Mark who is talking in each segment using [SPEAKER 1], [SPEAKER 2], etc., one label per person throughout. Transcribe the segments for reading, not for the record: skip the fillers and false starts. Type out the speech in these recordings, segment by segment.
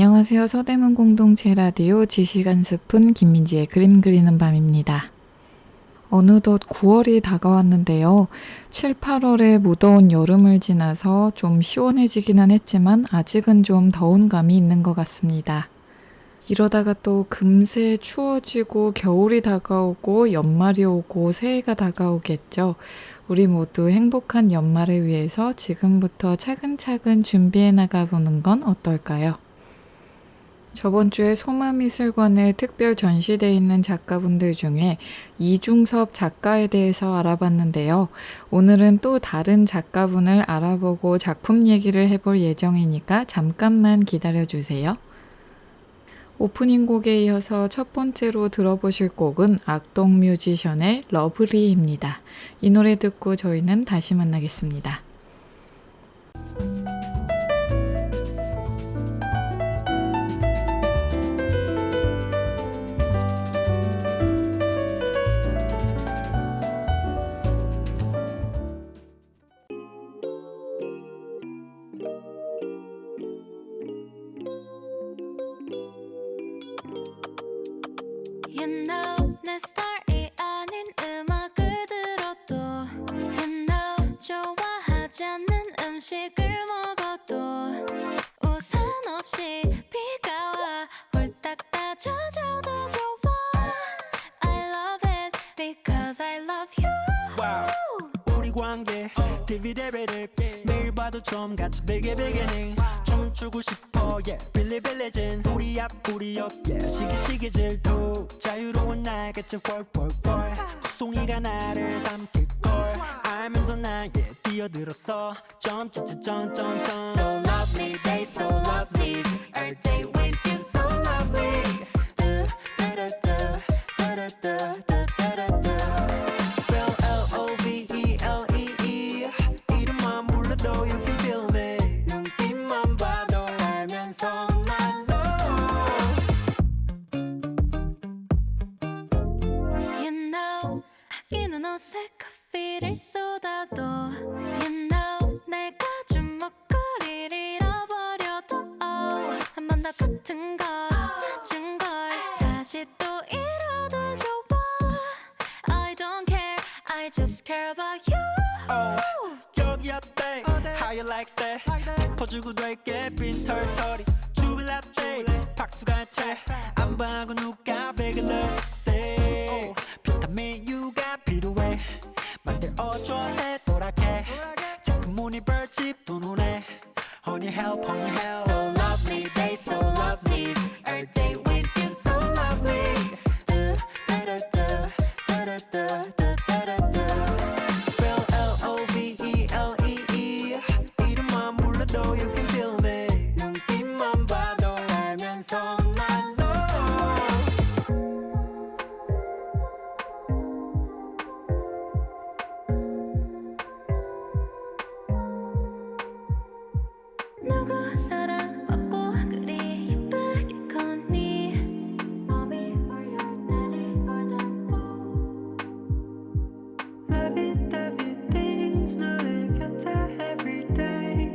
[SPEAKER 1] 안녕하세요. 서대문 공동체 라디오 지시간 스푼 김민지의 그림 그리는 밤입니다. 어느덧 9월이 다가왔는데요. 7, 8월에 무더운 여름을 지나서 좀 시원해지기는 했지만 아직은 좀 더운 감이 있는 것 같습니다. 이러다가 또 금세 추워지고 겨울이 다가오고 연말이 오고 새해가 다가오겠죠. 우리 모두 행복한 연말을 위해서 지금부터 차근차근 준비해 나가보는 건 어떨까요? 저번 주에 소마미술관에 특별 전시되어 있는 작가분들 중에 이중섭 작가에 대해서 알아봤는데요. 오늘은 또 다른 작가분을 알아보고 작품 얘기를 해볼 예정이니까 잠깐만 기다려주세요. 오프닝 곡에 이어서 첫 번째로 들어보실 곡은 악동뮤지션의 러블리입니다. 이 노래 듣고 저희는 다시 만나겠습니다.
[SPEAKER 2] You know 내 스타일이 아닌 음악을 들어도 You know 좋아하지 않는 음식을 먹어도 우산 없이 비가 와 홀딱 따져줘도 좋아 I love it because I love you
[SPEAKER 3] wow. 우리 관계 디비데베를 매일 봐도 좀 같이 베개베개ning 춤추고 싶어 yeah 빌리빌리진 우리 앞 우리 옆 yeah 시기시기 질투 자유로운 날같이 펄펄펄 송이가 나를 삼킬걸 알면서 나에 뛰어들었어 점점점점점
[SPEAKER 2] So lovely they so lovely Every day with you so lovely
[SPEAKER 3] Spell L-O-V-E-L-E-E 이름만 불러도 you can feel it 눈빛만 봐도 알면서 my love
[SPEAKER 2] You know 아끼는 옷에 커피를 쏟아도 You know 내가 주먹거리를 잃어버려도 한 번 더 같은 걸 사준 걸 다시 또 잃어도 좋아 I don't care I just care about you
[SPEAKER 3] 여기 어때 How you like that 짚어주고 될게 빈 털털이 주빌라떼 박수가 채안 봐고 누가 베개를 say 비타민 U가 필요해 만들어줘 새도랗게 자꾸 문이 벌집 두 눈에 Honey help honey help
[SPEAKER 2] So lovely they so lovely Every day with you so lovely
[SPEAKER 3] Spell L-O-V-E-L-E-E 이름만 불러도 you can feel it 눈빛만 봐도 알면서 my love
[SPEAKER 2] 누구 사랑받고 그리 예쁘게 컸니 Mommy or your daddy or them both
[SPEAKER 3] lovey things 너의 곁에 every day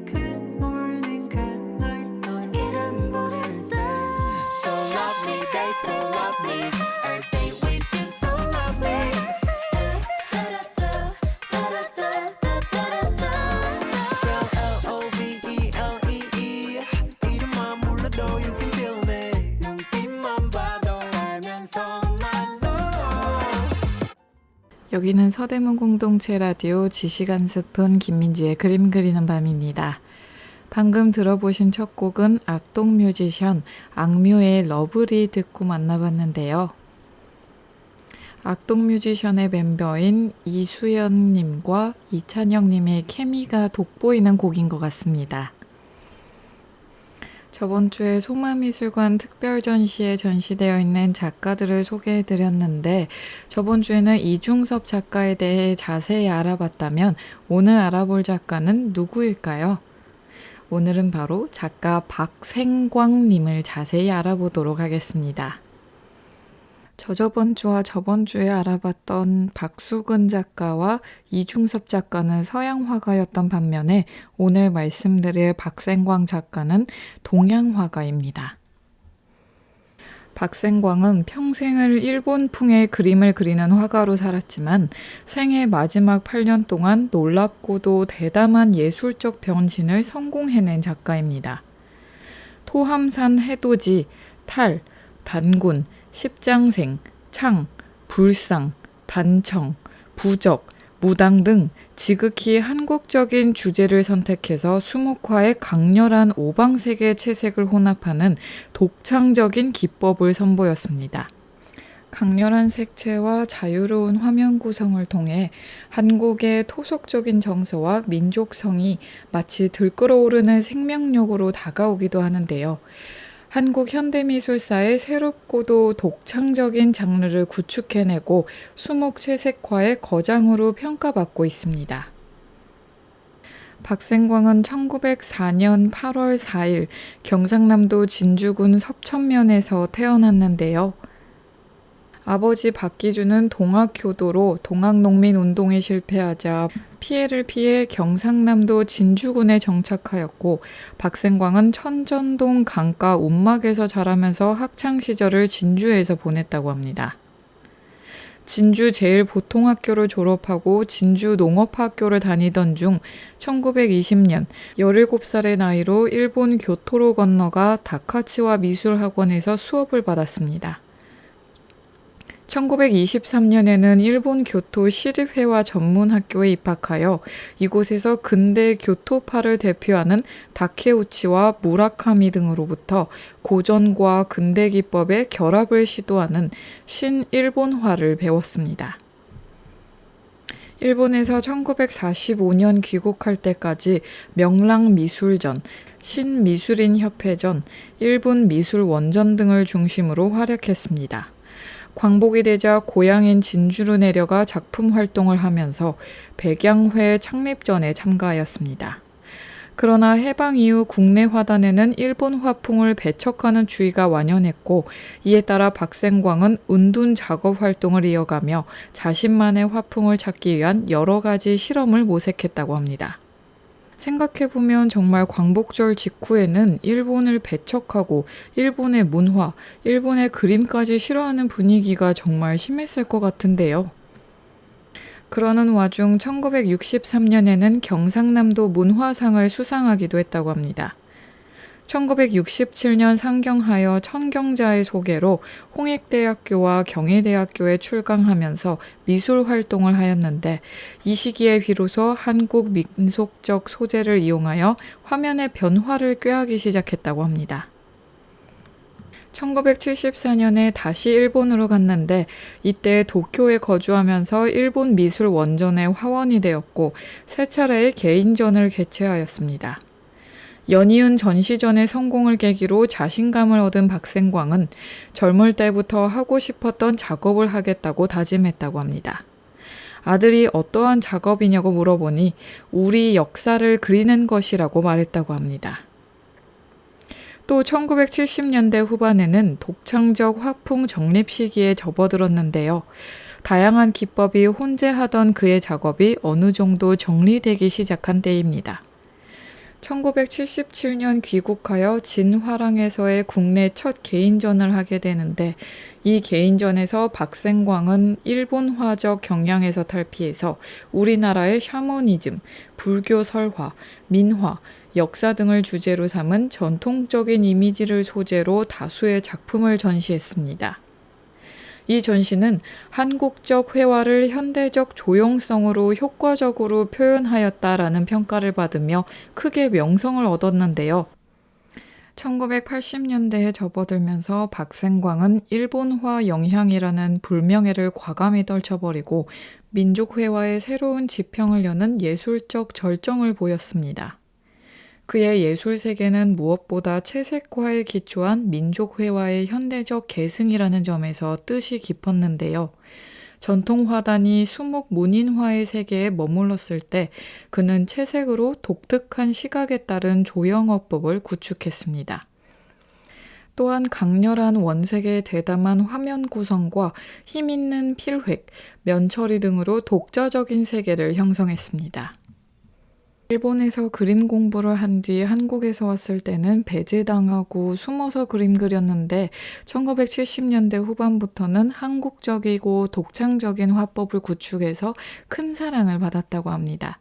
[SPEAKER 3] good morning good night 널
[SPEAKER 2] 이름 부를 때 So lovely they so lovely Every day with you so lovely
[SPEAKER 3] Spell L-O-V-E-L-E-E 이름만 불러도 you can feel it 눈빛만 봐도 알면서 my love
[SPEAKER 1] 여기는 서대문 공동체 라디오 지시간 스푼 김민지의 그림 그리는 밤입니다. 방금 들어보신 첫 곡은 악동뮤지션 악뮤의 러블리 듣고 만나봤는데요. 악동뮤지션의 멤버인 이수연님과 이찬영님의 케미가 돋보이는 곡인 것 같습니다. 저번 주에 소마미술관 특별전시에 전시되어 있는 작가들을 소개해드렸는데 저번 주에는 이중섭 작가에 대해 자세히 알아봤다면 오늘 알아볼 작가는 누구일까요? 오늘은 바로 작가 박생광님을 자세히 알아보도록 하겠습니다. 저저번 주와 저번 주에 알아봤던 박수근 작가와 이중섭 작가는 서양 화가였던 반면에 오늘 말씀드릴 박생광 작가는 동양 화가입니다. 박생광은 평생을 일본풍의 그림을 그리는 화가로 살았지만 생애 마지막 8년 동안 놀랍고도 대담한 예술적 변신을 성공해낸 작가입니다. 토함산 해돋이, 탈, 단군, 십장생, 창, 불상, 단청, 부적, 무당 등 지극히 한국적인 주제를 선택해서 수묵화의 강렬한 오방색의 채색을 혼합하는 독창적인 기법을 선보였습니다. 강렬한 색채와 자유로운 화면 구성을 통해 한국의 토속적인 정서와 민족성이 마치 들끓어오르는 생명력으로 다가오기도 하는데요. 한국 현대미술사의 새롭고도 독창적인 장르를 구축해내고 수묵 채색화의 거장으로 평가받고 있습니다. 박생광은 1904년 8월 4일 경상남도 진주군 섭천면에서 태어났는데요. 아버지 박기준은 동학교도로 동학농민운동에 실패하자 피해를 피해 경상남도 진주군에 정착하였고 박생광은 천전동 강가 운막에서 자라면서 학창시절을 진주에서 보냈다고 합니다. 진주 제일보통학교를 졸업하고 진주 농업학교를 다니던 중 1920년 17살의 나이로 일본 교토로 건너가 다카치와 미술학원에서 수업을 받았습니다. 1923년에는 일본 교토 시립회화 전문학교에 입학하여 이곳에서 근대 교토파를 대표하는 다케우치와 무라카미 등으로부터 고전과 근대 기법의 결합을 시도하는 신일본화를 배웠습니다. 일본에서 1945년 귀국할 때까지 명랑미술전, 신미술인협회전, 일본미술원전 등을 중심으로 활약했습니다. 광복이 되자 고향인 진주로 내려가 작품 활동을 하면서 백양회 창립전에 참가하였습니다. 그러나 해방 이후 국내 화단에는 일본 화풍을 배척하는 추이가 완연했고 이에 따라 박생광은 은둔 작업 활동을 이어가며 자신만의 화풍을 찾기 위한 여러 가지 실험을 모색했다고 합니다. 생각해보면 정말 광복절 직후에는 일본을 배척하고 일본의 문화, 일본의 그림까지 싫어하는 분위기가 정말 심했을 것 같은데요. 그러는 와중 1963년에는 경상남도 문화상을 수상하기도 했다고 합니다. 1967년 상경하여 천경자의 소개로 홍익대학교와 경희대학교에 출강하면서 미술 활동을 하였는데 이 시기에 비로소 한국 민속적 소재를 이용하여 화면의 변화를 꾀하기 시작했다고 합니다. 1974년에 다시 일본으로 갔는데 이때 도쿄에 거주하면서 일본 미술 원전의 화원이 되었고 세 차례의 개인전을 개최하였습니다. 연이은 전시전의 성공을 계기로 자신감을 얻은 박생광은 젊을 때부터 하고 싶었던 작업을 하겠다고 다짐했다고 합니다. 아들이 어떠한 작업이냐고 물어보니 우리 역사를 그리는 것이라고 말했다고 합니다. 또 1970년대 후반에는 독창적 화풍 정립 시기에 접어들었는데요. 다양한 기법이 혼재하던 그의 작업이 어느 정도 정리되기 시작한 때입니다. 1977년 귀국하여 진화랑에서의 국내 첫 개인전을 하게 되는데 이 개인전에서 박생광은 일본화적 경향에서 탈피해서 우리나라의 샤머니즘, 불교 설화, 민화, 역사 등을 주제로 삼은 전통적인 이미지를 소재로 다수의 작품을 전시했습니다. 이 전시는 한국적 회화를 현대적 조형성으로 효과적으로 표현하였다라는 평가를 받으며 크게 명성을 얻었는데요. 1980년대에 접어들면서 박생광은 일본화 영향이라는 불명예를 과감히 떨쳐버리고 민족회화의 새로운 지평을 여는 예술적 절정을 보였습니다. 그의 예술 세계는 무엇보다 채색화에 기초한 민족회화의 현대적 계승이라는 점에서 뜻이 깊었는데요. 전통 화단이 수묵 문인화의 세계에 머물렀을 때 그는 채색으로 독특한 시각에 따른 조형어법을 구축했습니다. 또한 강렬한 원색의 대담한 화면 구성과 힘있는 필획, 면처리 등으로 독자적인 세계를 형성했습니다. 일본에서 그림 공부를 한 뒤 한국에서 왔을 때는 배제당하고 숨어서 그림 그렸는데 1970년대 후반부터는 한국적이고 독창적인 화법을 구축해서 큰 사랑을 받았다고 합니다.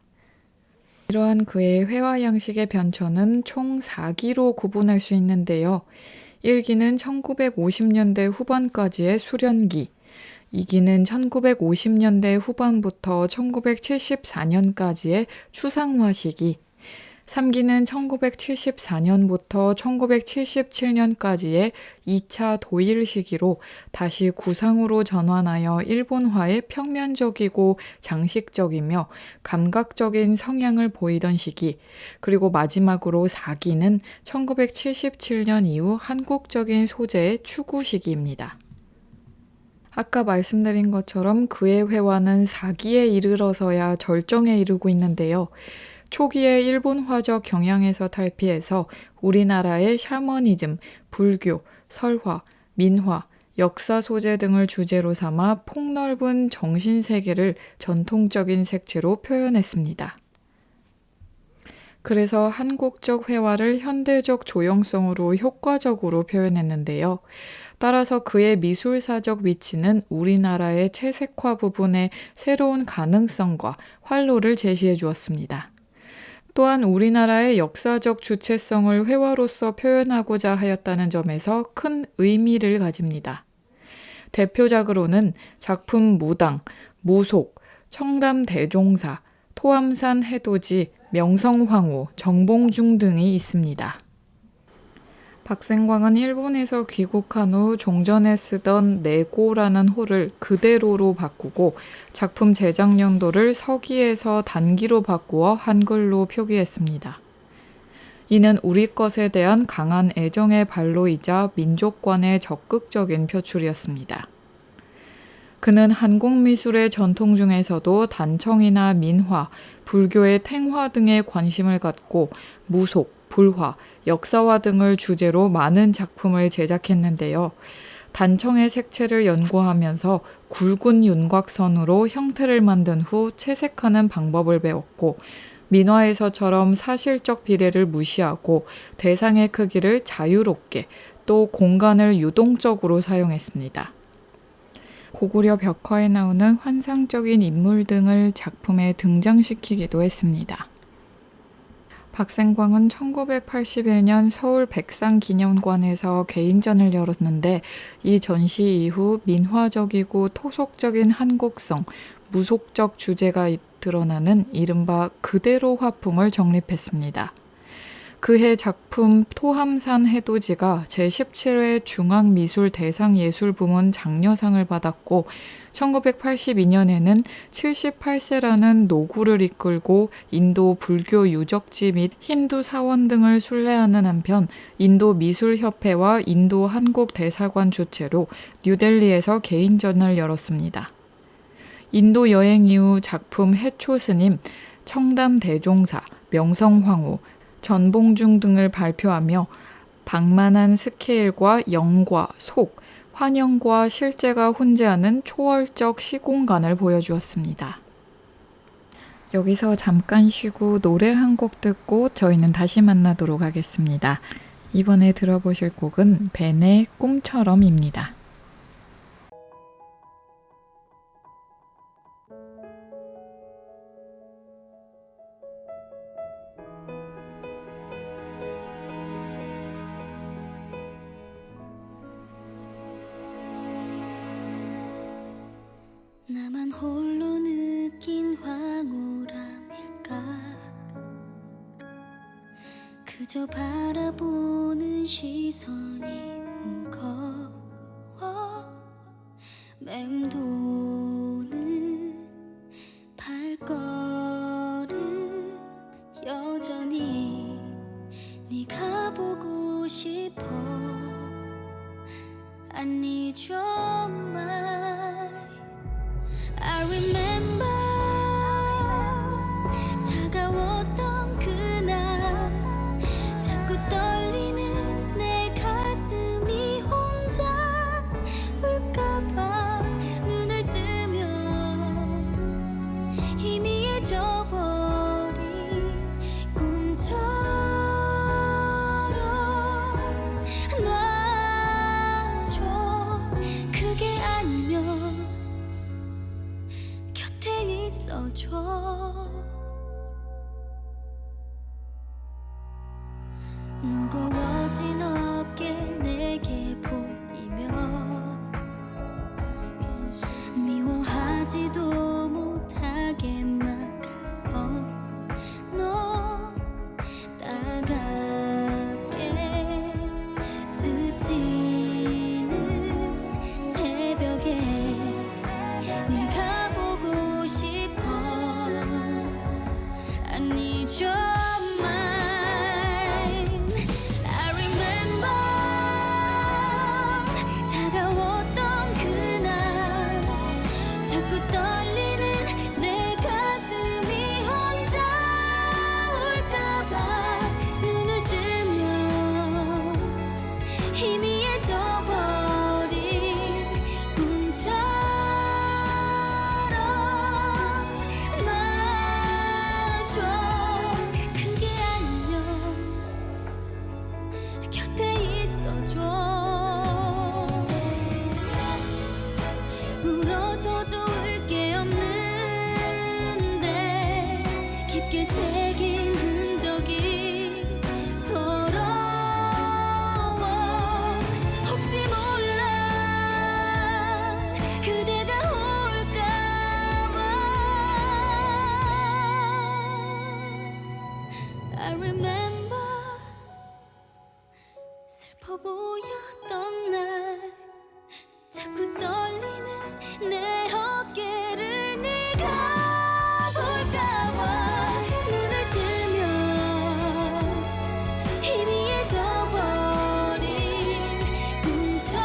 [SPEAKER 1] 이러한 그의 회화 양식의 변천은 총 4기로 구분할 수 있는데요. 1기는 1950년대 후반까지의 수련기, 2기는 1950년대 후반부터 1974년까지의 추상화 시기, 3기는 1974년부터 1977년까지의 2차 도일 시기로 다시 구상으로 전환하여 일본화의 평면적이고 장식적이며 감각적인 성향을 보이던 시기, 그리고 마지막으로 4기는 1977년 이후 한국적인 소재의 추구 시기입니다. 아까 말씀드린 것처럼 그의 회화는 4기에 이르러서야 절정에 이르고 있는데요. 초기의 일본화적 경향에서 탈피해서 우리나라의 샤머니즘, 불교, 설화, 민화, 역사 소재 등을 주제로 삼아 폭넓은 정신세계를 전통적인 색채로 표현했습니다. 그래서 한국적 회화를 현대적 조형성으로 효과적으로 표현했는데요. 따라서 그의 미술사적 위치는 우리나라의 채색화 부분의 새로운 가능성과 활로를 제시해 주었습니다. 또한 우리나라의 역사적 주체성을 회화로서 표현하고자 하였다는 점에서 큰 의미를 가집니다. 대표작으로는 작품 무당, 무속, 청담대종사, 토암산 해돋이, 명성황후, 정봉중 등이 있습니다. 박생광은 일본에서 귀국한 후 종전에 쓰던 네고라는 호를 그대로로 바꾸고 작품 제작 연도를 서기에서 단기로 바꾸어 한글로 표기했습니다. 이는 우리 것에 대한 강한 애정의 발로이자 민족관의 적극적인 표출이었습니다. 그는 한국 미술의 전통 중에서도 단청이나 민화, 불교의 탱화 등에 관심을 갖고 무속, 불화, 역사화 등을 주제로 많은 작품을 제작했는데요. 단청의 색채를 연구하면서 굵은 윤곽선으로 형태를 만든 후 채색하는 방법을 배웠고, 민화에서처럼 사실적 비례를 무시하고 대상의 크기를 자유롭게 또 공간을 유동적으로 사용했습니다. 고구려 벽화에 나오는 환상적인 인물 등을 작품에 등장시키기도 했습니다. 박생광은 1981년 서울 백상기념관에서 개인전을 열었는데 이 전시 이후 민화적이고 토속적인 한국성, 무속적 주제가 드러나는 이른바 그대로 화풍을 정립했습니다. 그해 작품 토함산 해돋이가 제17회 중앙미술대상예술부문 장려상을 받았고 1982년에는 78세라는 노구를 이끌고 인도 불교 유적지 및 힌두 사원 등을 순례하는 한편 인도 미술협회와 인도 한국대사관 주최로 뉴델리에서 개인전을 열었습니다. 인도 여행 이후 작품 해초스님, 청담대종사, 명성황후, 전봉중 등을 발표하며 방만한 스케일과 영과 속, 환영과 실제가 혼재하는 초월적 시공간을 보여주었습니다. 여기서 잠깐 쉬고 노래 한 곡 듣고 저희는 다시 만나도록 하겠습니다. 이번에 들어보실 곡은 벤의 꿈처럼입니다.
[SPEAKER 2] 나만 홀로 느낀 황홀함일까 그저 바라보는 시선이 무거워 맴도는 발걸음 여전히 네가 보고 싶어 I need your mind I remember 차가웠던 그날 자꾸 떨리는 내 가슴이 펴진 어깨 내게 보이면 미워하지도 못하게 막아서 너 따갑게 스치는 새벽에 네가 보고 싶어. I need your mind. I remember 차가웠던 그날 자꾸 떨리는 내 가슴이 혼자 울까봐 눈을 뜨면 희미해져버린 꿈처럼 놔줘. 그게 아니면 곁에 있어줘. 울어서 좋을 게 없는데 깊게 새긴 흔적이 서러워. 혹시 몰라 그대가 올까봐. I remember 슬퍼 보였던 날 자꾸 떨리는 내 어깨를 네가 볼까봐 눈을 뜨면 희미해져버린 꿈처럼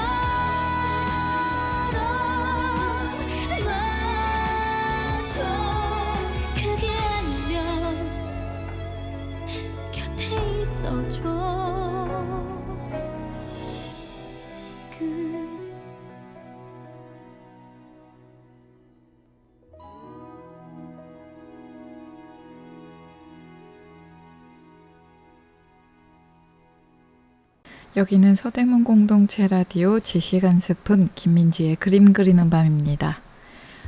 [SPEAKER 2] 놔줘. 그게 아니면 곁에 있어줘. 지금
[SPEAKER 1] 여기는 서대문 공동체 라디오 지시간 스푼 김민지의 그림 그리는 밤입니다.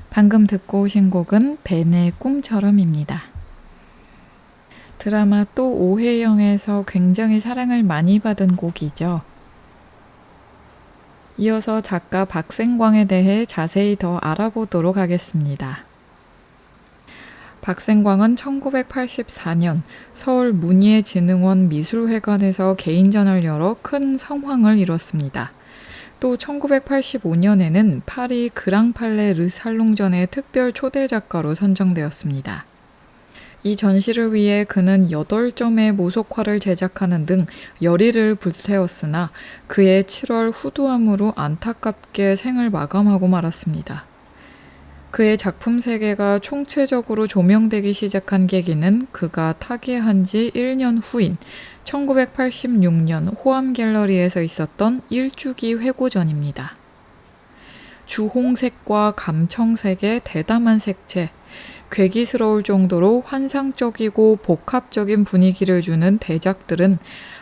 [SPEAKER 1] 방금 듣고 오신 곡은 벤의 꿈처럼입니다. 드라마 또 오해영에서 굉장히 사랑을 많이 받은 곡이죠. 이어서 작가 박생광에 대해 자세히 더 알아보도록 하겠습니다. 박생광은 1984년 서울 문예진흥원 미술회관에서 개인전을 열어 큰 성황을 이뤘습니다. 또 1985년에는 파리 그랑팔레 르살롱전의 특별 초대 작가로 선정되었습니다. 이 전시를 위해 그는 8점의 모속화를 제작하는 등 열의를 불태웠으나 그의 7월 후두암으로 안타깝게 생을 마감하고 말았습니다. 그의 작품 세계가 총체적으로 조명되기 시작한 계기는 그가 타계한 지 1년 후인 1986년 호암 갤러리에서 있었던 일주기 회고전입니다. 주홍색과 감청색의 대담한 색채, 괴기스러울 정도로 환상적이고 복합적인 분위기를 주는 대작들은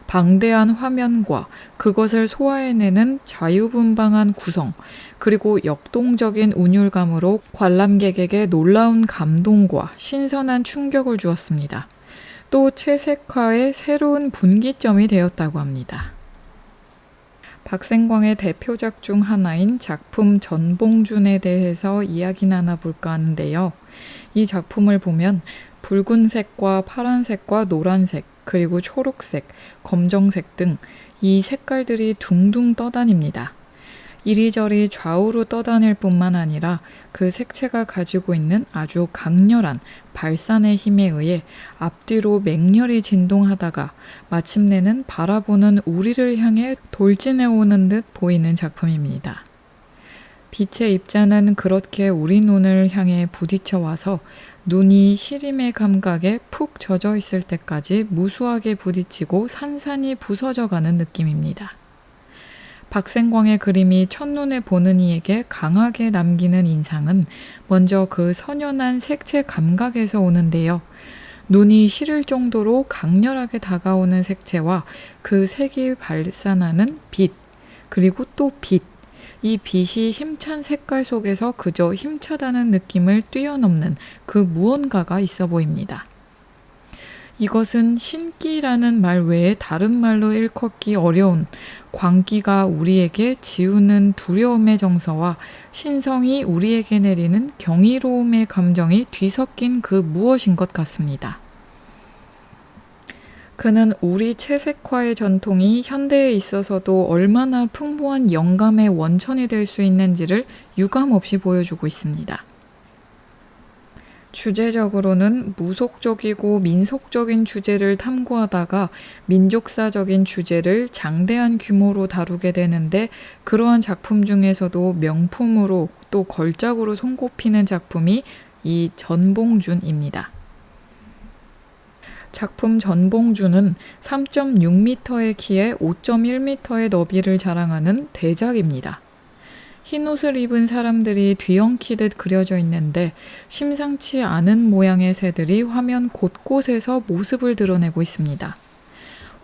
[SPEAKER 1] 방대한 화면과 그것을 소화해내는 자유분방한 구성, 그리고 역동적인 운율감으로 관람객에게 놀라운 감동과 신선한 충격을 주었습니다. 또 채색화의 새로운 분기점이 되었다고 합니다. 박생광의 대표작 중 하나인 작품 전봉준에 대해서 이야기 나눠볼까 하는데요. 이 작품을 보면 붉은색과 파란색과 노란색, 그리고 초록색, 검정색 등 이 색깔들이 둥둥 떠다닙니다. 이리저리 좌우로 떠다닐 뿐만 아니라 그 색채가 가지고 있는 아주 강렬한 발산의 힘에 의해 앞뒤로 맹렬히 진동하다가 마침내는 바라보는 우리를 향해 돌진해오는 듯 보이는 작품입니다. 빛의 입자는 그렇게 우리 눈을 향해 부딪혀 와서 눈이 시림의 감각에 푹 젖어 있을 때까지 무수하게 부딪히고 산산이 부서져가는 느낌입니다. 박생광의 그림이 첫눈에 보는 이에게 강하게 남기는 인상은 먼저 그 선연한 색채 감각에서 오는데요. 눈이 시릴 정도로 강렬하게 다가오는 색채와 그 색이 발산하는 빛, 그리고 또 빛. 이 빛이 힘찬 색깔 속에서 그저 힘차다는 느낌을 뛰어넘는 그 무언가가 있어 보입니다. 이것은 신기라는 말 외에 다른 말로 일컫기 어려운 광기가 우리에게 지우는 두려움의 정서와 신성이 우리에게 내리는 경이로움의 감정이 뒤섞인 그 무엇인 것 같습니다. 그는 우리 채색화의 전통이 현대에 있어서도 얼마나 풍부한 영감의 원천이 될 수 있는지를 유감없이 보여주고 있습니다. 주제적으로는 무속적이고 민속적인 주제를 탐구하다가 민족사적인 주제를 장대한 규모로 다루게 되는데, 그러한 작품 중에서도 명품으로 또 걸작으로 손꼽히는 작품이 이 전봉준입니다. 작품 전봉준은 3.6m의 키에 5.1m의 너비를 자랑하는 대작입니다. 흰옷을 입은 사람들이 뒤엉키듯 그려져 있는데 심상치 않은 모양의 새들이 화면 곳곳에서 모습을 드러내고 있습니다.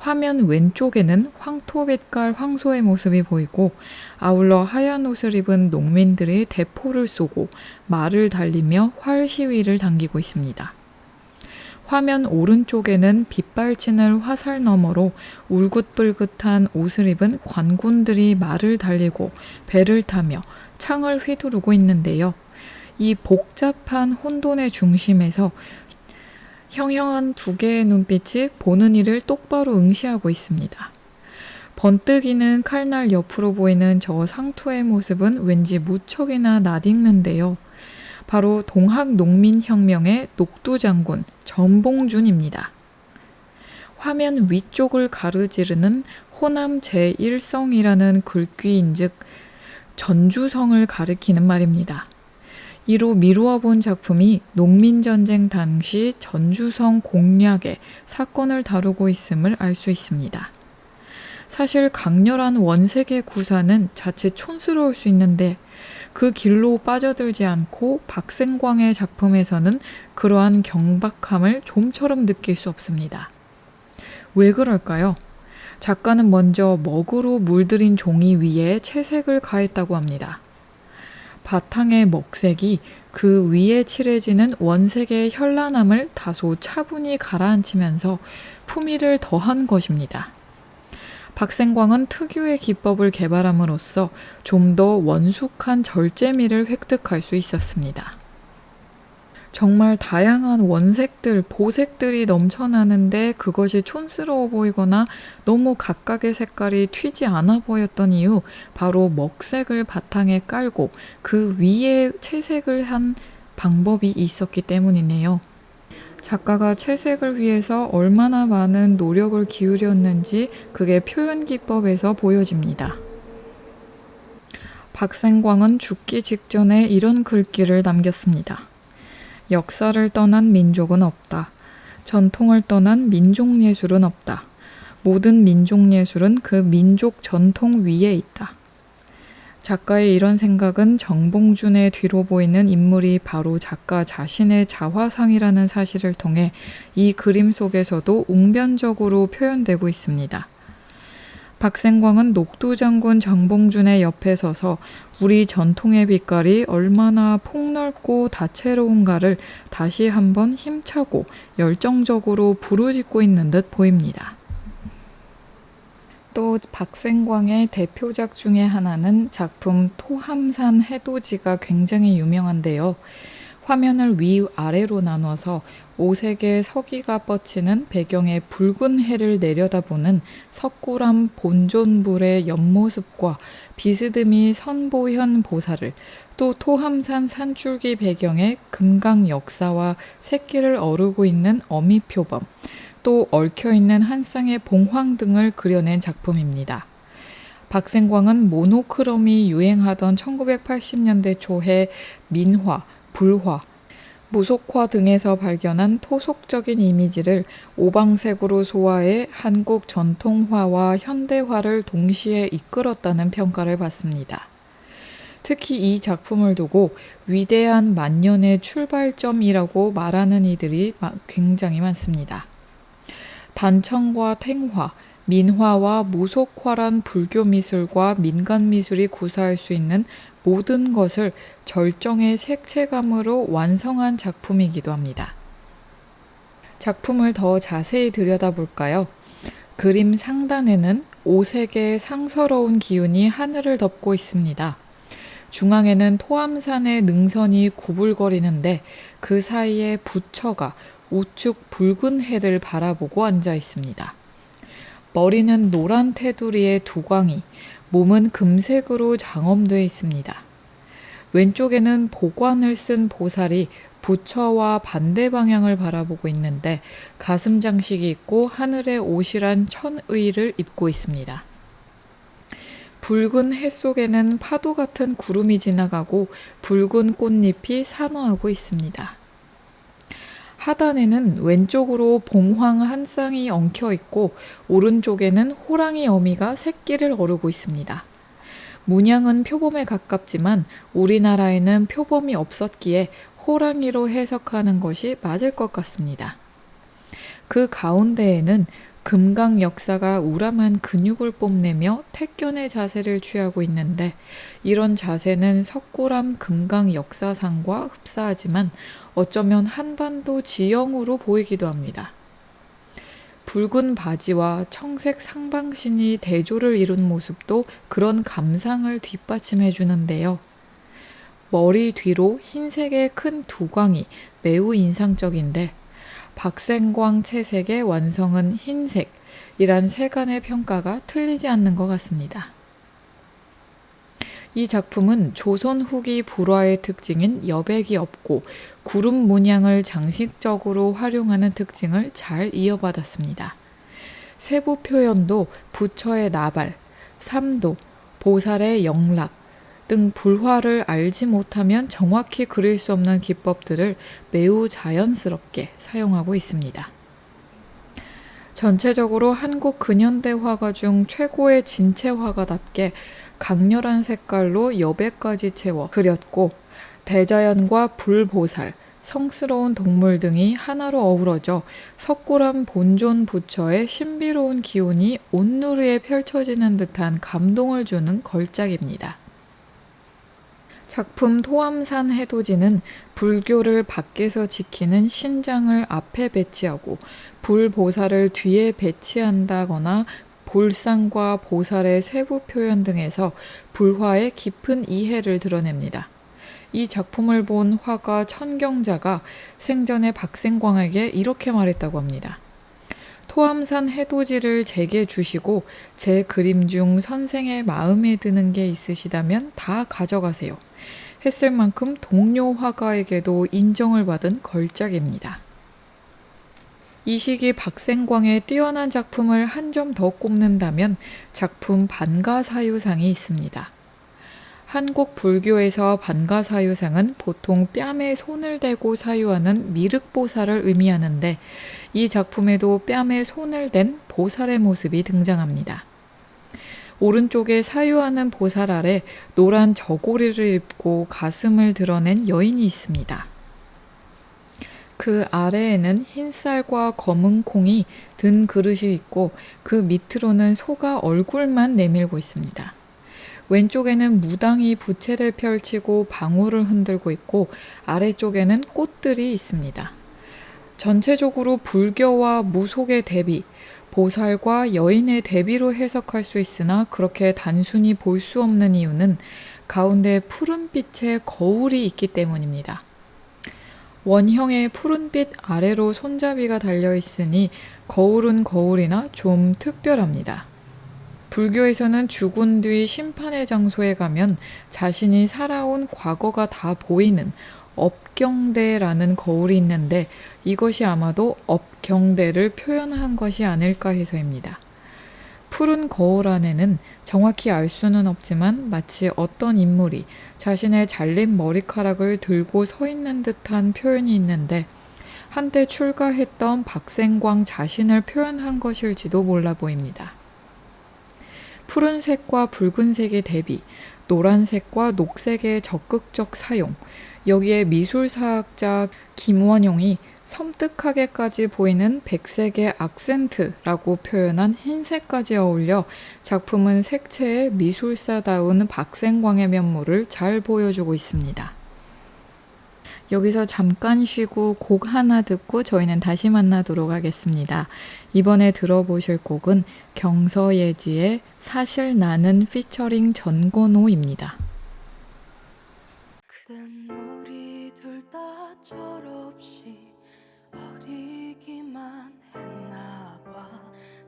[SPEAKER 1] 화면 왼쪽에는 황토빛깔 황소의 모습이 보이고, 아울러 하얀 옷을 입은 농민들이 대포를 쏘고 말을 달리며 활 시위를 당기고 있습니다. 화면 오른쪽에는 빗발치는 화살 너머로 울긋불긋한 옷을 입은 관군들이 말을 달리고 배를 타며 창을 휘두르고 있는데요. 이 복잡한 혼돈의 중심에서 형형한 두 개의 눈빛이 보는 이를 똑바로 응시하고 있습니다. 번뜩이는 칼날 옆으로 보이는 저 상투의 모습은 왠지 무척이나 낯익는데요. 바로 동학농민혁명의 녹두장군 전봉준입니다. 화면 위쪽을 가르지르는 호남 제1성이라는 글귀인즉 전주성을 가리키는 말입니다. 이로 미루어 본 작품이 농민전쟁 당시 전주성 공략의 사건을 다루고 있음을 알 수 있습니다. 사실 강렬한 원색의 구사는 자칫 촌스러울 수 있는데, 그 길로 빠져들지 않고 박생광의 작품에서는 그러한 경박함을 좀처럼 느낄 수 없습니다. 왜 그럴까요? 작가는 먼저 먹으로 물들인 종이 위에 채색을 가했다고 합니다. 바탕의 먹색이 그 위에 칠해지는 원색의 현란함을 다소 차분히 가라앉히면서 품위를 더한 것입니다. 박생광은 특유의 기법을 개발함으로써 좀 더 원숙한 절제미를 획득할 수 있었습니다. 정말 다양한 원색들, 보색들이 넘쳐나는데 그것이 촌스러워 보이거나 너무 각각의 색깔이 튀지 않아 보였던 이유, 바로 먹색을 바탕에 깔고 그 위에 채색을 한 방법이 있었기 때문이네요. 작가가 채색을 위해서 얼마나 많은 노력을 기울였는지 그게 표현 기법에서 보여집니다. 박생광은 죽기 직전에 이런 글귀를 남겼습니다. 역사를 떠난 민족은 없다. 전통을 떠난 민족예술은 없다. 모든 민족예술은 그 민족 전통 위에 있다. 작가의 이런 생각은 정봉준의 뒤로 보이는 인물이 바로 작가 자신의 자화상이라는 사실을 통해 이 그림 속에서도 웅변적으로 표현되고 있습니다. 박생광은 녹두장군 정봉준의 옆에 서서 우리 전통의 빛깔이 얼마나 폭넓고 다채로운가를 다시 한번 힘차고 열정적으로 부르짖고 있는 듯 보입니다. 또 박생광의 대표작 중에 하나는 작품 토함산 해돋이가 굉장히 유명한데요. 화면을 위아래로 나눠서 오색의 서기가 뻗치는 배경에 붉은 해를 내려다보는 석굴암 본존불의 옆모습과 비스듬히 선보현 보살을, 또 토함산 산줄기 배경에 금강 역사와 새끼를 어르고 있는 어미표범, 또 얽혀있는 한 쌍의 봉황 등을 그려낸 작품입니다. 박생광은 모노크롬이 유행하던 1980년대 초에 민화, 불화, 무속화 등에서 발견한 토속적인 이미지를 오방색으로 소화해 한국 전통화와 현대화를 동시에 이끌었다는 평가를 받습니다. 특히 이 작품을 두고 위대한 만년의 출발점이라고 말하는 이들이 굉장히 많습니다. 단청과 탱화, 민화와 무속화란 불교 미술과 민간 미술이 구사할 수 있는 모든 것을 절정의 색채감으로 완성한 작품이기도 합니다. 작품을 더 자세히 들여다볼까요? 그림 상단에는 오색의 상서로운 기운이 하늘을 덮고 있습니다. 중앙에는 토암산의 능선이 구불거리는데 그 사이에 부처가 우측 붉은 해를 바라보고 앉아 있습니다. 머리는 노란 테두리의 두광이, 몸은 금색으로 장엄되어 있습니다. 왼쪽에는 보관을 쓴 보살이 부처와 반대 방향을 바라보고 있는데 가슴 장식이 있고 하늘에 오실한 천의를 입고 있습니다. 붉은 해 속에는 파도 같은 구름이 지나가고 붉은 꽃잎이 산화하고 있습니다. 하단에는 왼쪽으로 봉황 한 쌍이 엉켜 있고 오른쪽에는 호랑이 어미가 새끼를 어르고 있습니다. 문양은 표범에 가깝지만 우리나라에는 표범이 없었기에 호랑이로 해석하는 것이 맞을 것 같습니다. 그 가운데에는 금강 역사가 우람한 근육을 뽐내며 택견의 자세를 취하고 있는데 이런 자세는 석굴암 금강 역사상과 흡사하지만 어쩌면 한반도 지형으로 보이기도 합니다. 붉은 바지와 청색 상방신이 대조를 이룬 모습도 그런 감상을 뒷받침해 주는데요. 머리 뒤로 흰색의 큰 두광이 매우 인상적인데 박생광 채색의 완성은 흰색이란 세간의 평가가 틀리지 않는 것 같습니다. 이 작품은 조선 후기 불화의 특징인 여백이 없고 구름 문양을 장식적으로 활용하는 특징을 잘 이어받았습니다. 세부 표현도 부처의 나발, 삼도, 보살의 영락 등 불화를 알지 못하면 정확히 그릴 수 없는 기법들을 매우 자연스럽게 사용하고 있습니다. 전체적으로 한국 근현대 화가 중 최고의 진체 화가답게 강렬한 색깔로 여백까지 채워 그렸고 대자연과 불보살, 성스러운 동물 등이 하나로 어우러져 석굴암 본존 부처의 신비로운 기운이 온누리에 펼쳐지는 듯한 감동을 주는 걸작입니다. 작품 토암산 해돋이는 불교를 밖에서 지키는 신장을 앞에 배치하고 불보살을 뒤에 배치한다거나 볼상과 보살의 세부 표현 등에서 불화의 깊은 이해를 드러냅니다. 이 작품을 본 화가 천경자가 생전에 박생광에게 이렇게 말했다고 합니다. 토암산 해돋이를 제게 주시고 제 그림 중 선생의 마음에 드는 게 있으시다면 다 가져가세요. 했을 만큼 동료 화가에게도 인정을 받은 걸작입니다. 이 시기 박생광의 뛰어난 작품을 한 점 더 꼽는다면 작품 반가사유상이 있습니다. 한국 불교에서 반가사유상은 보통 뺨에 손을 대고 사유하는 미륵보살을 의미하는데 이 작품에도 뺨에 손을 댄 보살의 모습이 등장합니다. 오른쪽에 사유하는 보살 아래 노란 저고리를 입고 가슴을 드러낸 여인이 있습니다. 그 아래에는 흰쌀과 검은 콩이 든 그릇이 있고 그 밑으로는 소가 얼굴만 내밀고 있습니다. 왼쪽에는 무당이 부채를 펼치고 방울을 흔들고 있고 아래쪽에는 꽃들이 있습니다. 전체적으로 불교와 무속의 대비, 보살과 여인의 대비로 해석할 수 있으나 그렇게 단순히 볼 수 없는 이유는 가운데 푸른빛의 거울이 있기 때문입니다. 원형의 푸른빛 아래로 손잡이가 달려있으니 거울은 거울이나 좀 특별합니다. 불교에서는 죽은 뒤 심판의 장소에 가면 자신이 살아온 과거가 다 보이는 업경대라는 거울이 있는데 이것이 아마도 업경대를 표현한 것이 아닐까 해서입니다. 푸른 거울 안에는 정확히 알 수는 없지만 마치 어떤 인물이 자신의 잘린 머리카락을 들고 서 있는 듯한 표현이 있는데 한때 출가했던 박생광 자신을 표현한 것일지도 몰라 보입니다. 푸른색과 붉은색의 대비, 노란색과 녹색의 적극적 사용, 여기에 미술사학자 김원용이 섬뜩하게까지 보이는 백색의 악센트라고 표현한 흰색까지 어울려 작품은 색채의 미술사다운 박생광의 면모를 잘 보여주고 있습니다. 여기서 잠깐 쉬고 곡 하나 듣고 저희는 다시 만나도록 하겠습니다. 이번에 들어보실 곡은 경서예지의 사실 나는 피처링 전건호입니다.
[SPEAKER 2] 그댄 우리 둘 다 철없이 어리기만 했나봐.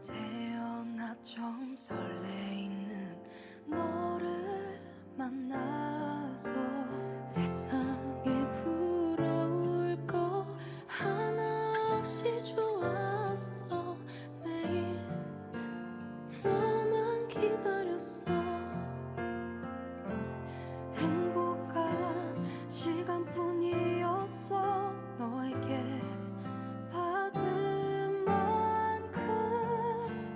[SPEAKER 2] 태어나 처음 설레이는 너를 만나서 세상에 부러울 거 하나 없이 좋았어. 매일 너만 기다렸어. 행복한 시간뿐이었어. 너에게 받은 만큼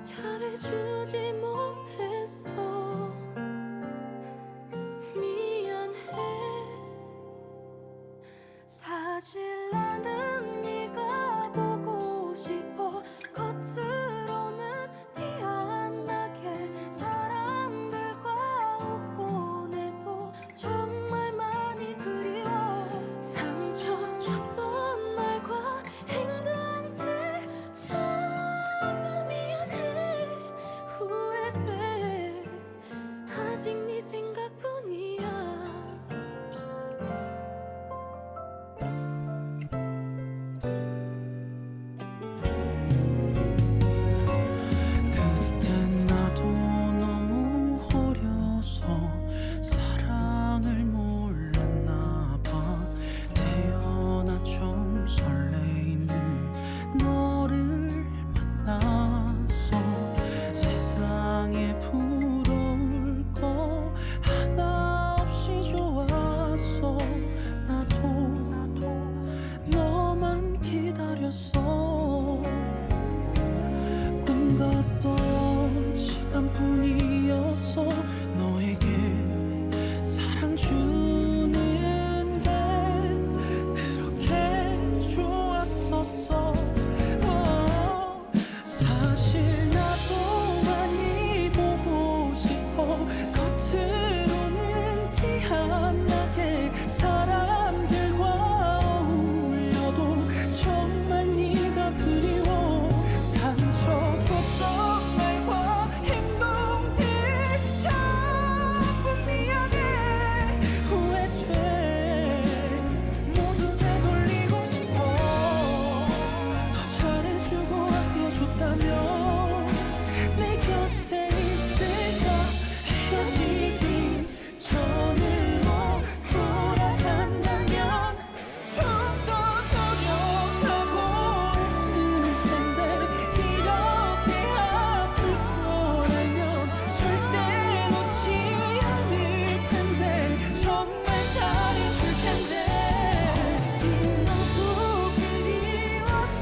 [SPEAKER 2] 잘해주지 못해서 미안해. 사실 나는 네가 보고 싶어. 겉으로는 티 안 나게 사람들과 웃곤 해도 정말 많이 그리워. 상처 줬던 말과 행동들 전부 미안해. 후회돼. 아직 네 생각뿐이야.
[SPEAKER 3] 그땐 나도 너무 어려서 사랑을 몰랐나 봐. 태어나 처음 설레이는 너를 만나서 세상에 부러울 거 하나 없이 좋았어. 나도 너만 기다렸어. 꿈 같던 시간뿐이었어. 너에게 사랑 주는 게 그렇게 좋았었어. 사실 나도 많이 보고 싶어. 겉으로는 티 안 나게 사람들과 어울려도 정말 네가 그리워. 상처 줬던 말과 행동들 전부 미안해. 후회돼. 모두 되돌리고 싶어. 더 잘해주고 아껴줬다면 내 곁에 있을까. 헤어지기 전으로 돌아간다면 좀 더 노력하고 있을 텐데. 이렇게 아플 걸 알면 절대 놓지 않을 텐데. 정말 잘해줄 텐데. 혹시 너도 그리웠다면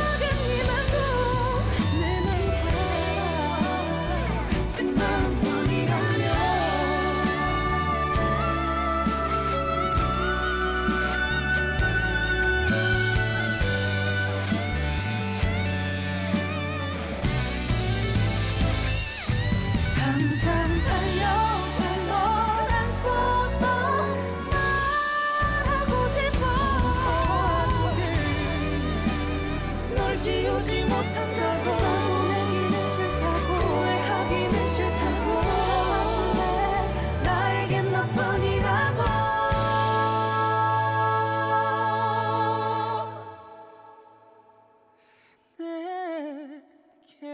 [SPEAKER 3] 조금이라도 내 맘과 같은 마음뿐이라면. 당장 달려가 널 안고서 말하고 싶어. 널 지우지 못한다고. 널 보내기는 싫다고. 후회하기는 싫다고. 도와줄래. 나에겐 너뿐이라고. 내게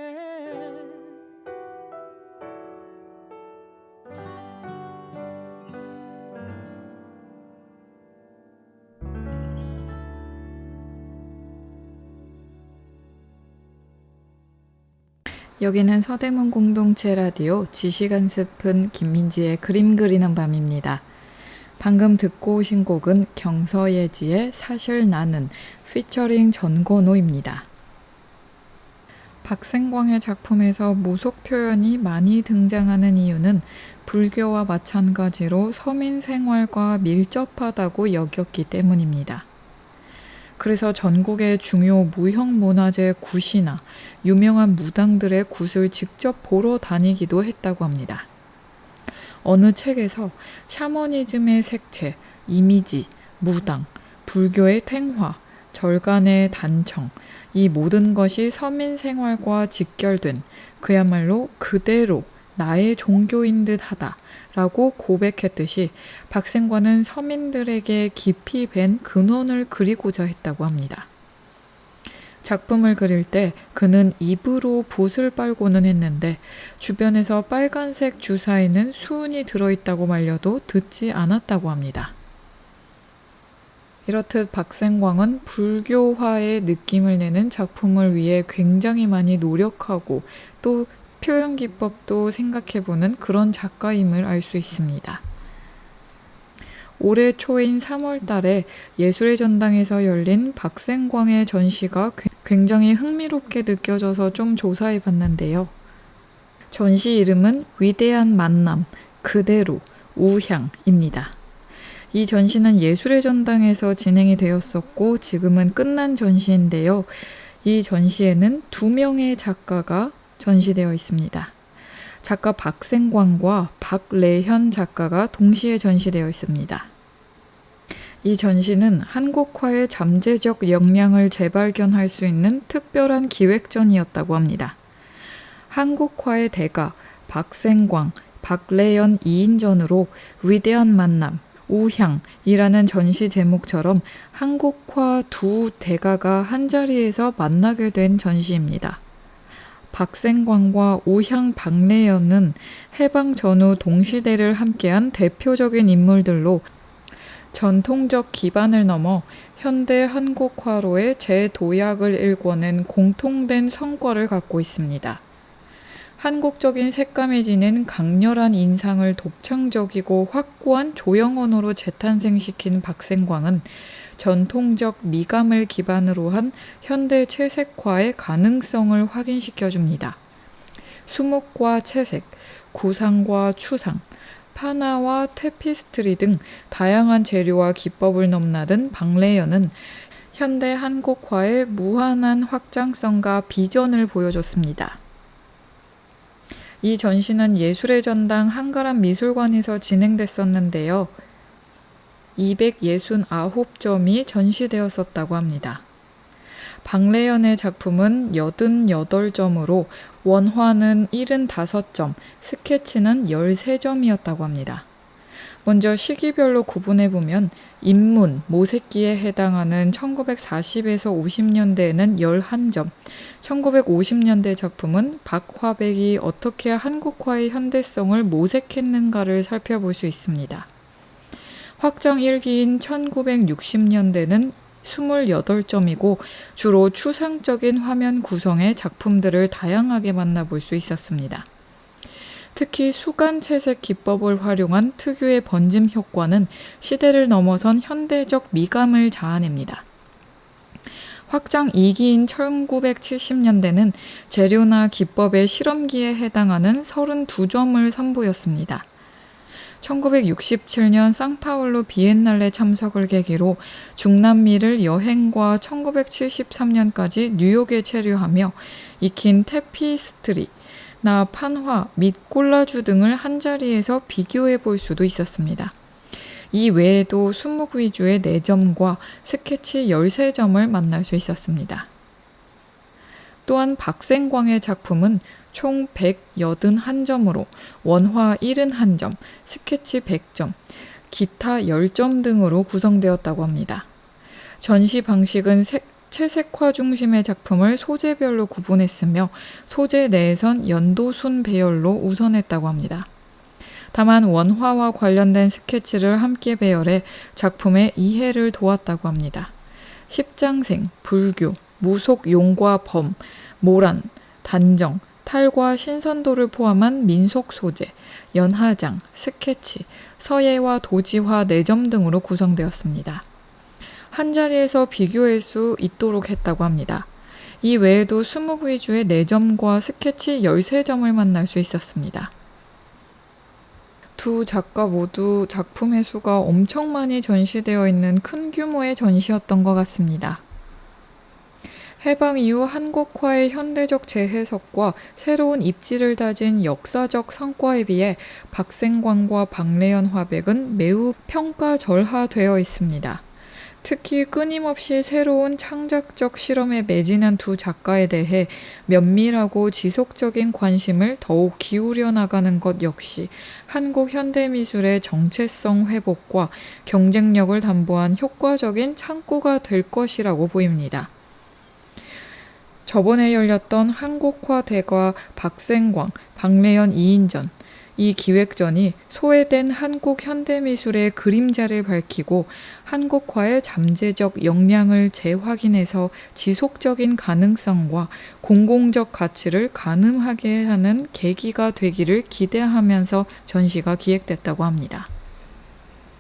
[SPEAKER 1] 여기는 서대문 공동체 라디오 지시간 습은 김민지의 그림 그리는 밤입니다. 방금 듣고 오신 곡은 경서예지의 사실 나는 피처링 전건호입니다. 박생광의 작품에서 무속 표현이 많이 등장하는 이유는 불교와 마찬가지로 서민 생활과 밀접하다고 여겼기 때문입니다. 그래서 전국의 중요 무형문화재 굿이나 유명한 무당들의 굿을 직접 보러 다니기도 했다고 합니다. 어느 책에서 샤머니즘의 색채, 이미지, 무당, 불교의 탱화, 절간의 단청, 이 모든 것이 서민 생활과 직결된 그야말로 그대로 나의 종교인 듯 하다 라고 고백했듯이 박생관은 서민들에게 깊이 밴 근원을 그리고자 했다고 합니다. 작품을 그릴 때 그는 입으로 붓을 빨고는 했는데 주변에서 빨간색 주사에는 수은이 들어있다고 말려도 듣지 않았다고 합니다. 이렇듯 박생광은 불교화의 느낌을 내는 작품을 위해 굉장히 많이 노력하고 또 표현 기법도 생각해보는 그런 작가임을 알 수 있습니다. 올해 초인 3월 달에 예술의 전당에서 열린 박생광의 전시가 굉장히 흥미롭게 느껴져서 좀 조사해 봤는데요. 전시 이름은 위대한 만남, 그대로, 우향입니다. 이 전시는 예술의 전당에서 진행이 되었었고 지금은 끝난 전시인데요. 이 전시에는 2명의 작가가 전시되어 있습니다. 작가 박생광과 박래현 작가가 동시에 전시되어 있습니다. 이 전시는 한국화의 잠재적 역량을 재발견할 수 있는 특별한 기획전이었다고 합니다. 한국화의 대가 박생광, 박래현 2인전으로 위대한 만남, 우향이라는 전시 제목처럼 한국화 두 대가가 한자리에서 만나게 된 전시입니다. 박생광과 우향 박래현은 해방 전후 동시대를 함께한 대표적인 인물들로 전통적 기반을 넘어 현대 한국화로의 재도약을 일궈낸 공통된 성과를 갖고 있습니다. 한국적인 색감이 지닌 강렬한 인상을 독창적이고 확고한 조형 언어로 재탄생시킨 박생광은 전통적 미감을 기반으로 한 현대 채색화의 가능성을 확인시켜줍니다. 수묵과 채색, 구상과 추상, 파나와 테피스트리 등 다양한 재료와 기법을 넘나든 박래현은 현대 한국화의 무한한 확장성과 비전을 보여줬습니다. 이 전시는 예술의 전당 한가람 미술관에서 진행됐었는데요. 269점이 전시되었었다고 합니다. 박래현의 작품은 88점으로 원화는 75점, 스케치는 13점이었다고 합니다. 먼저 시기별로 구분해보면 인문, 모색기에 해당하는 1940에서 50년대에는 11점, 1950년대 작품은 박화백이 어떻게 한국화의 현대성을 모색했는가를 살펴볼 수 있습니다. 확장 1기인 1960년대는 28점이고 주로 추상적인 화면 구성의 작품들을 다양하게 만나볼 수 있었습니다. 특히 수간 채색 기법을 활용한 특유의 번짐 효과는 시대를 넘어선 현대적 미감을 자아냅니다. 확장 2기인 1970년대는 재료나 기법의 실험기에 해당하는 32점을 선보였습니다. 1967년 상파울루 비엔날레 참석을 계기로 중남미를 여행과 1973년까지 뉴욕에 체류하며 익힌 테피스트리, 나 판화 및 콜라주 등을 한자리에서 비교해 볼 수도 있었습니다. 이 외에도 수묵 위주의 4점과 스케치 13점을 만날 수 있었습니다. 또한 박생광의 작품은 총 181점으로 원화 71점, 스케치 100점, 기타 10점 등으로 구성되었다고 합니다. 전시 방식은 채색화 중심의 작품을 소재별로 구분했으며 소재 내에선 연도순 배열로 우선했다고 합니다. 다만 원화와 관련된 스케치를 함께 배열해 작품의 이해를 도왔다고 합니다. 십장생, 불교, 무속 용과 범, 모란, 단정, 탈과 신선도를 포함한 민속 소재, 연화장, 스케치, 서예와 도지화 4점 등으로 구성되었습니다. 한자리에서 비교할 수 있도록 했다고 합니다. 이 외에도 수묵 위주의 4점과 스케치 13점을 만날 수 있었습니다. 두 작가 모두 작품의 수가 엄청 많이 전시되어 있는 큰 규모의 전시였던 것 같습니다. 해방 이후 한국화의 현대적 재해석과 새로운 입지를 다진 역사적 성과에 비해 박생광과 박래현 화백은 매우 평가절하되어 있습니다. 특히 끊임없이 새로운 창작적 실험에 매진한 두 작가에 대해 면밀하고 지속적인 관심을 더욱 기울여 나가는 것 역시 한국 현대미술의 정체성 회복과 경쟁력을 담보한 효과적인 창구가 될 것이라고 보입니다. 저번에 열렸던 한국화 대과 박생광, 박래현 2인전, 이 기획전이 소외된 한국 현대미술의 그림자를 밝히고 한국화의 잠재적 역량을 재확인해서 지속적인 가능성과 공공적 가치를 가늠하게 하는 계기가 되기를 기대하면서 전시가 기획됐다고 합니다.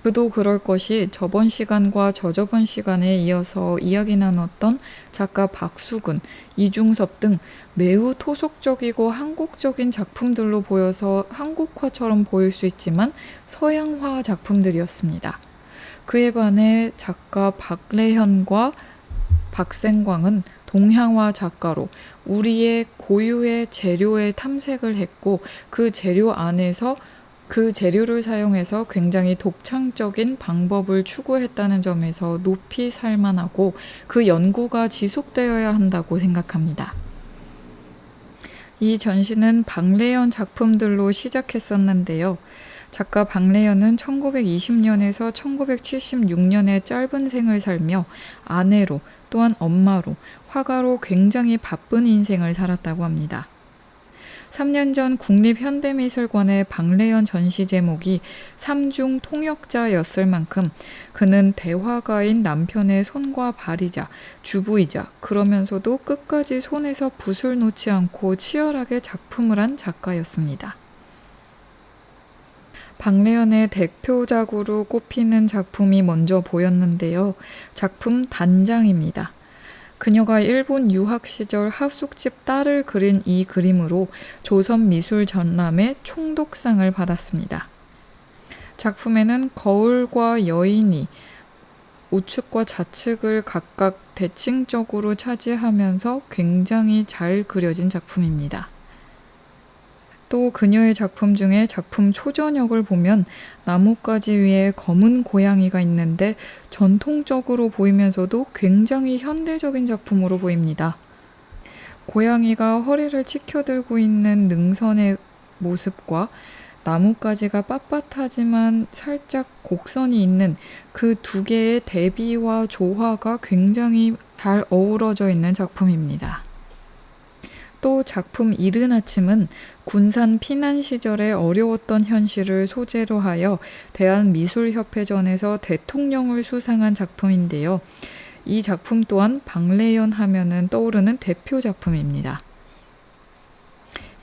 [SPEAKER 1] 그도 그럴 것이 저번 시간과 저저번 시간에 이어서 이야기 나눴던 작가 박수근, 이중섭 등 매우 토속적이고 한국적인 작품들로 보여서 한국화처럼 보일 수 있지만 서양화 작품들이었습니다. 그에 반해 작가 박래현과 박생광은 동양화 작가로 우리의 고유의 재료에 탐색을 했고 그 재료 안에서 그 재료를 사용해서 굉장히 독창적인 방법을 추구했다는 점에서 높이 살만하고 그 연구가 지속되어야 한다고 생각합니다. 이 전시는 박래현 작품들로 시작했었는데요. 작가 박래현은 1920년에서 1976년의 짧은 생을 살며 아내로 또한 엄마로 화가로 굉장히 바쁜 인생을 살았다고 합니다. 3년 전 국립현대미술관의 박래현 전시 제목이 삼중 통역자였을 만큼 그는 대화가인 남편의 손과 발이자 주부이자 그러면서도 끝까지 손에서 붓을 놓지 않고 치열하게 작품을 한 작가였습니다. 박래현의 대표작으로 꼽히는 작품이 먼저 보였는데요. 작품 단장입니다. 그녀가 일본 유학 시절 하숙집 딸을 그린 이 그림으로 조선미술전람회 총독상을 받았습니다. 작품에는 거울과 여인이 우측과 좌측을 각각 대칭적으로 차지하면서 굉장히 잘 그려진 작품입니다. 또 그녀의 작품 중에 작품 초저녁을 보면 나뭇가지 위에 검은 고양이가 있는데 전통적으로 보이면서도 굉장히 현대적인 작품으로 보입니다. 고양이가 허리를 치켜들고 있는 능선의 모습과 나뭇가지가 빳빳하지만 살짝 곡선이 있는 그 두 개의 대비와 조화가 굉장히 잘 어우러져 있는 작품입니다. 또 작품 이른 아침은 군산 피난 시절에 어려웠던 현실을 소재로 하여 대한미술협회전에서 대통령을 수상한 작품인데요. 이 작품 또한 박래현 하면은 떠오르는 대표 작품입니다.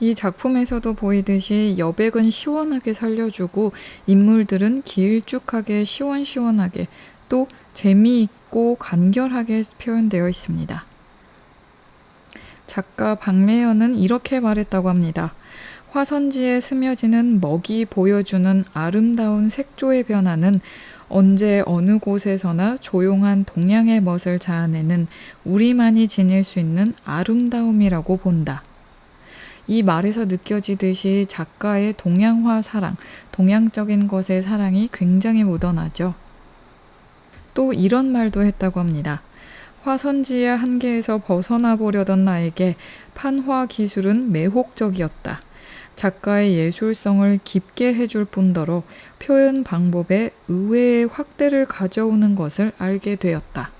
[SPEAKER 1] 이 작품에서도 보이듯이 여백은 시원하게 살려주고 인물들은 길쭉하게 시원시원하게 또 재미있고 간결하게 표현되어 있습니다. 작가 박래현은 이렇게 말했다고 합니다. 화선지에 스며지는 먹이 보여주는 아름다운 색조의 변화는 언제 어느 곳에서나 조용한 동양의 멋을 자아내는 우리만이 지닐 수 있는 아름다움이라고 본다. 이 말에서 느껴지듯이 작가의 동양화 사랑, 동양적인 것의 사랑이 굉장히 묻어나죠. 또 이런 말도 했다고 합니다. 화선지의 한계에서 벗어나 보려던 나에게 판화 기술은 매혹적이었다. 작가의 예술성을 깊게 해줄 뿐더러 표현 방법에 의외의 확대를 가져오는 것을 알게 되었다.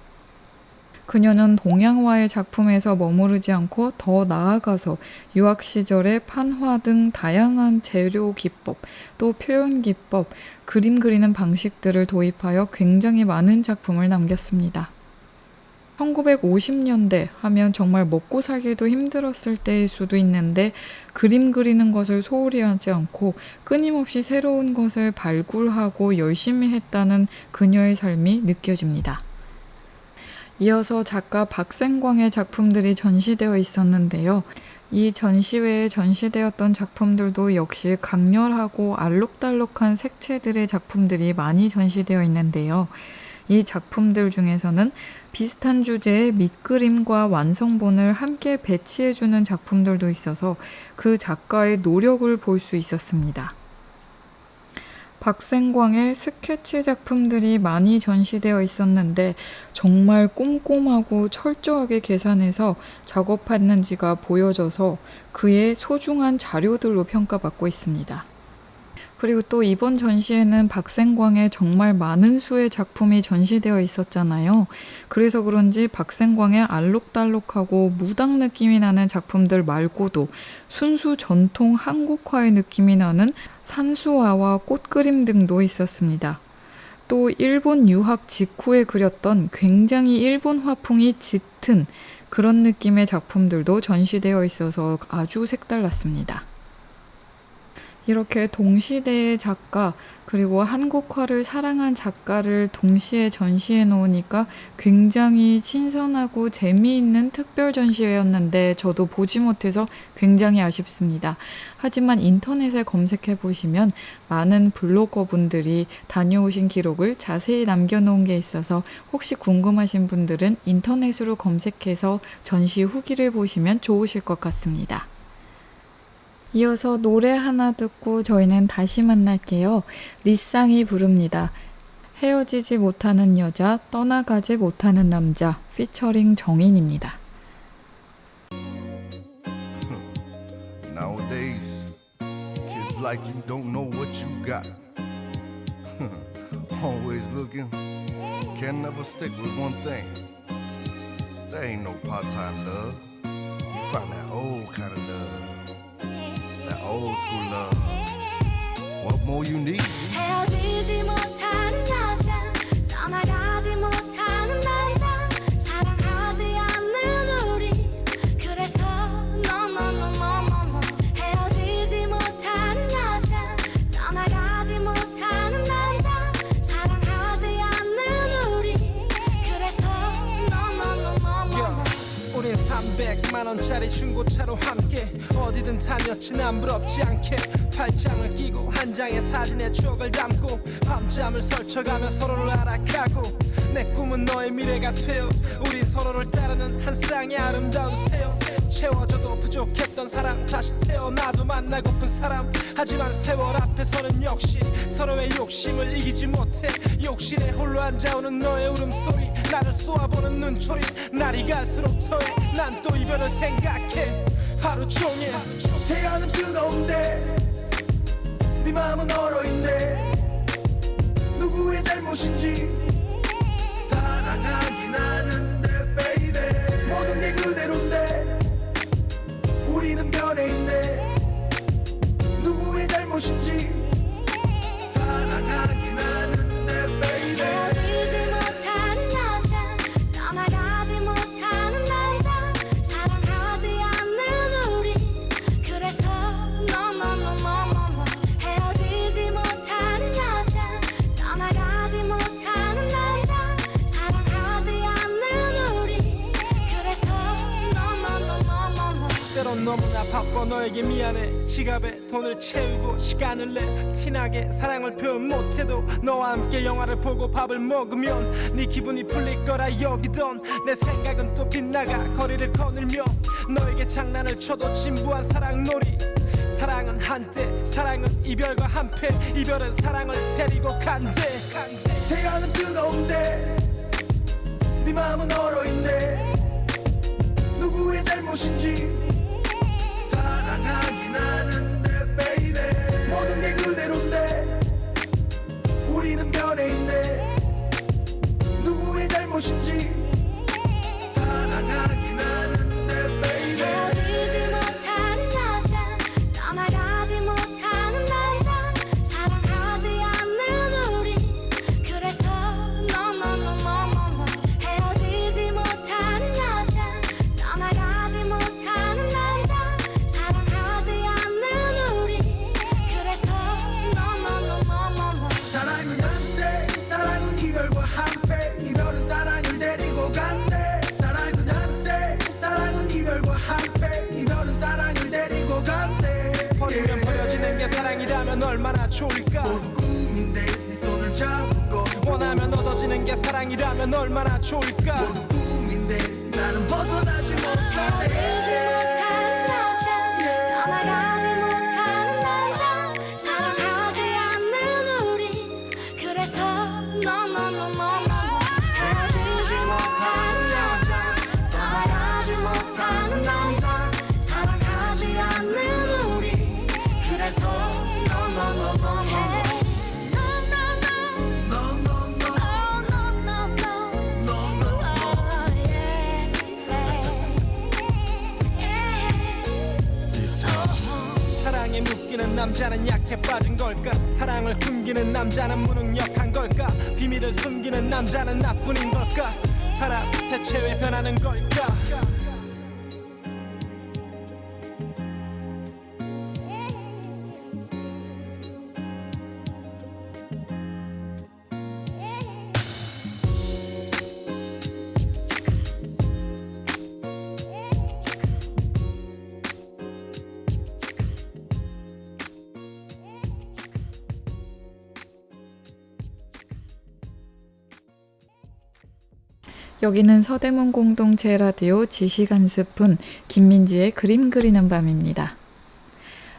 [SPEAKER 1] 그녀는 동양화의 작품에서 머무르지 않고 더 나아가서 유학 시절의 판화 등 다양한 재료 기법, 또 표현 기법, 그림 그리는 방식들을 도입하여 굉장히 많은 작품을 남겼습니다. 1950년대 하면 정말 먹고 살기도 힘들었을 때일 수도 있는데 그림 그리는 것을 소홀히 하지 않고 끊임없이 새로운 것을 발굴하고 열심히 했다는 그녀의 삶이 느껴집니다. 이어서 작가 박생광의 작품들이 전시되어 있었는데요. 이 전시회에 전시되었던 작품들도 역시 강렬하고 알록달록한 색채들의 작품들이 많이 전시되어 있는데요. 이 작품들 중에서는 비슷한 주제의 밑그림과 완성본을 함께 배치해주는 작품들도 있어서 그 작가의 노력을 볼 수 있었습니다. 박생광의 스케치 작품들이 많이 전시되어 있었는데 정말 꼼꼼하고 철저하게 계산해서 작업했는지가 보여져서 그의 소중한 자료들로 평가받고 있습니다. 그리고 또 이번 전시에는 박생광의 정말 많은 수의 작품이 전시되어 있었잖아요. 그래서 그런지 박생광의 알록달록하고 무당 느낌이 나는 작품들 말고도 순수 전통 한국화의 느낌이 나는 산수화와 꽃그림 등도 있었습니다. 또 일본 유학 직후에 그렸던 굉장히 일본 화풍이 짙은 그런 느낌의 작품들도 전시되어 있어서 아주 색달랐습니다. 이렇게 동시대의 작가 그리고 한국화를 사랑한 작가를 동시에 전시해 놓으니까 굉장히 신선하고 재미있는 특별 전시회였는데 저도 보지 못해서 굉장히 아쉽습니다. 하지만 인터넷에 검색해 보시면 많은 블로거분들이 다녀오신 기록을 자세히 남겨놓은 게 있어서 혹시 궁금하신 분들은 인터넷으로 검색해서 전시 후기를 보시면 좋으실 것 같습니다. 이어서 노래 하나 듣고 저희는 다시 만날게요. 리쌍이 부릅니다. 헤어지지 못하는 여자, 떠나가지 못하는 남자, 피처링 정인입니다.
[SPEAKER 4] Nowadays, kids like you don't know what you got. Always looking, can never stick with one thing. There ain't no part-time love. You find that old kind of love. That old school love. What more you need?
[SPEAKER 2] 헤어지지 못하는 여자 떠나가지 못하는 남자 사랑하지 않는 우리 그래서 no 헤어지지 못하는 여자 떠나가지 못하는 남자 사랑하지 않는 우리 그래서 no
[SPEAKER 5] 우린 300만원짜리 중고차로 함께 어디든 다녔지 난 부럽지 않게 팔짱을 끼고 한 장의 사진에 추억을 담고 밤잠을 설쳐가며 서로를 알아가고 내 꿈은 너의 미래가 되어 우린 서로를 따르는 한 쌍의 아름다운 새요 채워져도 부족했던 사람 다시 태어나도 만나고픈 사람 하지만 세월 앞에서는 역시 서로의 욕심을 이기지 못해 욕실에 홀로 앉아오는 너의 울음소리 나를 쏘아보는 눈초리 날이 갈수록 더해 난 또 이별을 생각해 하루 종일
[SPEAKER 4] 태양은 뜨거운데 네 마음은 얼어있네 누구의 잘못인지 사랑하긴 하는데 baby 모든 게 그대로인데 우리는 변해있네 누구의 잘못인지 사랑하긴 하는데 baby
[SPEAKER 2] 헤어지지 못하는 여자 떠나가지 못하는 남자 사랑하지 않는 우리 그래서 no 헤어지지 못하는 여자 떠나가지 못하는 남자 사랑하지 않는 우리 그래서 no
[SPEAKER 5] 때론 너무나 바빠 너에게 미안해 지갑에 돈을 채우고 시간을 내 티나게 사랑을 표현 못해도 너와 함께 영화를 보고 밥을 먹으면 네 기분이 풀릴 거라 여기던 내 생각은 또 빗나가 거리를 거닐며 너에게 장난을 쳐도 진부한 사랑놀이 사랑은 한때 사랑은 이별과 한패 이별은 사랑을 데리고 간대
[SPEAKER 4] 태양은 뜨거운데 네 마음은 얼어있네 누구의 잘못인지 사랑하긴 하는데 baby 모든 게 그대로인데 우리는 변해있네 누구의 잘못인지 사랑하긴 하는데 baby
[SPEAKER 2] 헤어지지 못하는 여자 떠나가지 못하는 남자 사랑하지 않는 우리 그래서 no 헤어지지 못하는
[SPEAKER 5] 인생이라면 얼마나 좋을까.
[SPEAKER 6] 모두 꿈인데 나는 벗어나지 못하네.
[SPEAKER 2] 떠나가지 못하는 남자 사랑하지 않는 우리 그래서 헤어지지 못하는 여자 떠나가지 못하는 남자 사랑하지 않는 우리 그래서
[SPEAKER 5] 사랑에 묶이는 남자는 약해 빠진 걸까. 사랑을 숨기는 남자는 무능력한 걸까. 비밀을 숨기는 남자는 나뿐인 걸까. 사랑 대체 왜 변하는 걸까.
[SPEAKER 1] 여기는 서대문 공동체 라디오 지식 한 스푼 김민지의 그림 그리는 밤입니다.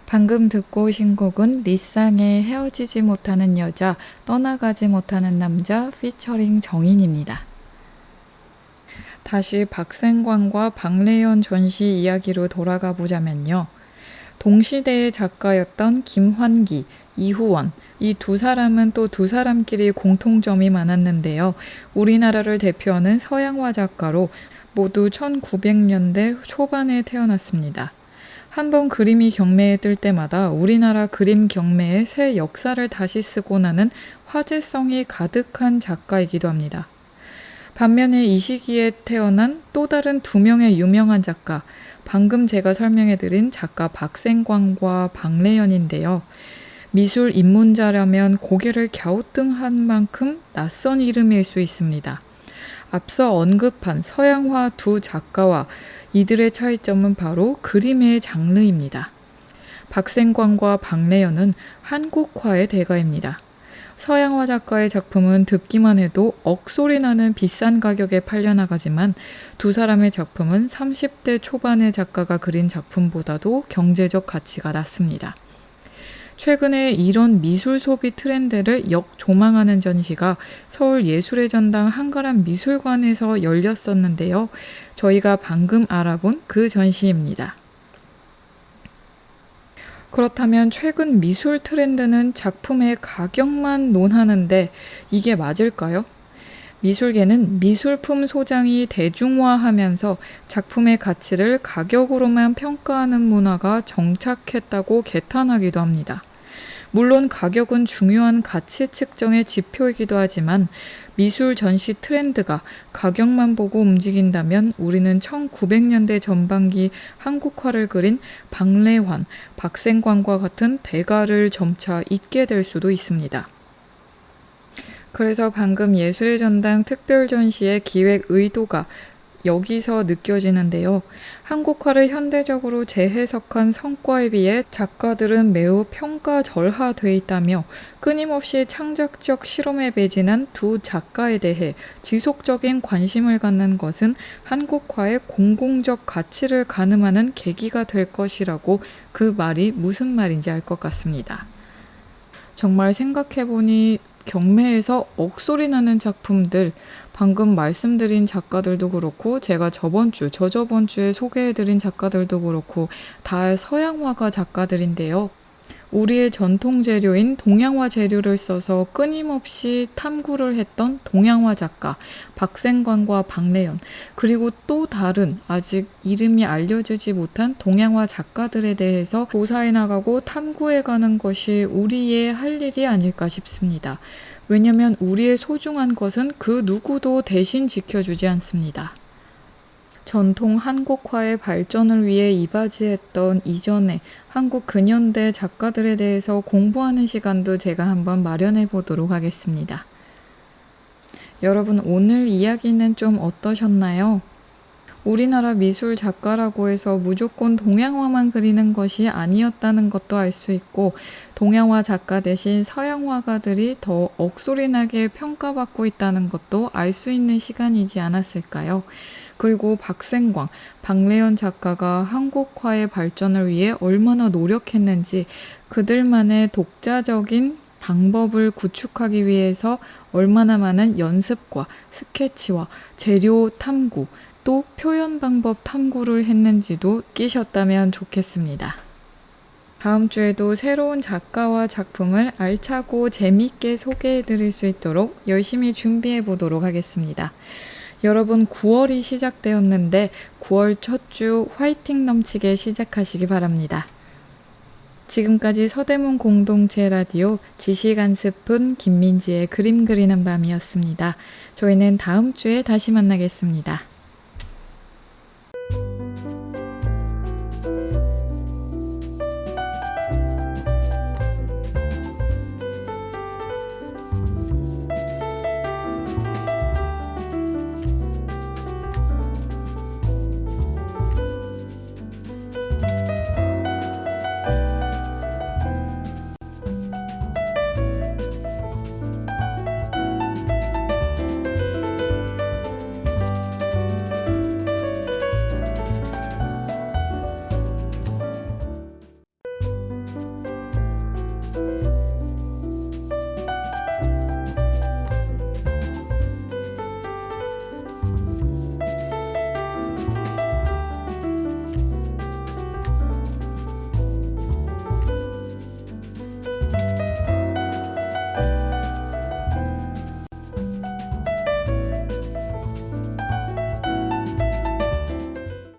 [SPEAKER 1] 방금 듣고 오신 곡은 리쌍의 헤어지지 못하는 여자, 떠나가지 못하는 남자 피처링 정인입니다. 다시 박생광과 박래연 전시 이야기로 돌아가 보자면요. 동시대의 작가였던 김환기, 이후원, 이 두 사람은 또 두 사람끼리 공통점이 많았는데요. 우리나라를 대표하는 서양화 작가로 모두 1900년대 초반에 태어났습니다. 한번 그림이 경매에 뜰 때마다 우리나라 그림 경매의 새 역사를 다시 쓰고 나는 화제성이 가득한 작가이기도 합니다. 반면에 이 시기에 태어난 또 다른 두 명의 유명한 작가, 방금 제가 설명해드린 작가 박생광과 박래연인데요. 미술 입문자라면 고개를 갸우뚱한 만큼 낯선 이름일 수 있습니다. 앞서 언급한 서양화 두 작가와 이들의 차이점은 바로 그림의 장르입니다. 박생광과 박래연은 한국화의 대가입니다. 서양화 작가의 작품은 듣기만 해도 억소리 나는 비싼 가격에 팔려나가지만 두 사람의 작품은 30대 초반의 작가가 그린 작품보다도 경제적 가치가 낮습니다. 최근에 이런 미술 소비 트렌드를 역조망하는 전시가 서울 예술의 전당 한가람 미술관에서 열렸었는데요. 저희가 방금 알아본 그 전시입니다. 그렇다면 최근 미술 트렌드는 작품의 가격만 논하는데 이게 맞을까요? 미술계는 미술품 소장이 대중화하면서 작품의 가치를 가격으로만 평가하는 문화가 정착했다고 개탄하기도 합니다. 물론 가격은 중요한 가치 측정의 지표이기도 하지만 미술 전시 트렌드가 가격만 보고 움직인다면 우리는 1900년대 전반기 한국화를 그린 박래환, 박생광과 같은 대가를 점차 잊게 될 수도 있습니다. 그래서 방금 예술의 전당 특별 전시의 기획 의도가 여기서 느껴지는데요. 한국화를 현대적으로 재해석한 성과에 비해 작가들은 매우 평가절하돼 있다며 끊임없이 창작적 실험에 매진한 두 작가에 대해 지속적인 관심을 갖는 것은 한국화의 공공적 가치를 가늠하는 계기가 될 것이라고 그 말이 무슨 말인지 알 것 같습니다. 정말 생각해보니 경매에서 억소리 나는 작품들, 방금 말씀드린 작가들도 그렇고 제가 저저번 주에 소개해드린 작가들도 그렇고 다 서양화가 작가들인데요. 우리의 전통 재료인 동양화 재료를 써서 끊임없이 탐구를 했던 동양화 작가 박생광과 박래연, 그리고 또 다른 아직 이름이 알려지지 못한 동양화 작가들에 대해서 조사해 나가고 탐구해 가는 것이 우리의 할 일이 아닐까 싶습니다. 왜냐하면 우리의 소중한 것은 그 누구도 대신 지켜주지 않습니다. 전통 한국화의 발전을 위해 이바지했던 이전에 한국 근현대 작가들에 대해서 공부하는 시간도 제가 한번 마련해 보도록 하겠습니다. 여러분, 오늘 이야기는 좀 어떠셨나요? 우리나라 미술 작가라고 해서 무조건 동양화만 그리는 것이 아니었다는 것도 알 수 있고, 동양화 작가 대신 서양 화가들이 더 억소리나게 평가받고 있다는 것도 알 수 있는 시간이지 않았을까요? 그리고 박생광, 박래연 작가가 한국화의 발전을 위해 얼마나 노력했는지, 그들만의 독자적인 방법을 구축하기 위해서 얼마나 많은 연습과 스케치와 재료 탐구, 또 표현 방법 탐구를 했는지도 끼셨다면 좋겠습니다. 다음 주에도 새로운 작가와 작품을 알차고 재미있게 소개해 드릴 수 있도록 열심히 준비해 보도록 하겠습니다. 여러분, 9월이 시작되었는데 9월 첫 주 화이팅 넘치게 시작하시기 바랍니다. 지금까지 서대문 공동체 라디오 지식 한 스푼 김민지의 그림 그리는 밤이었습니다. 저희는 다음 주에 다시 만나겠습니다.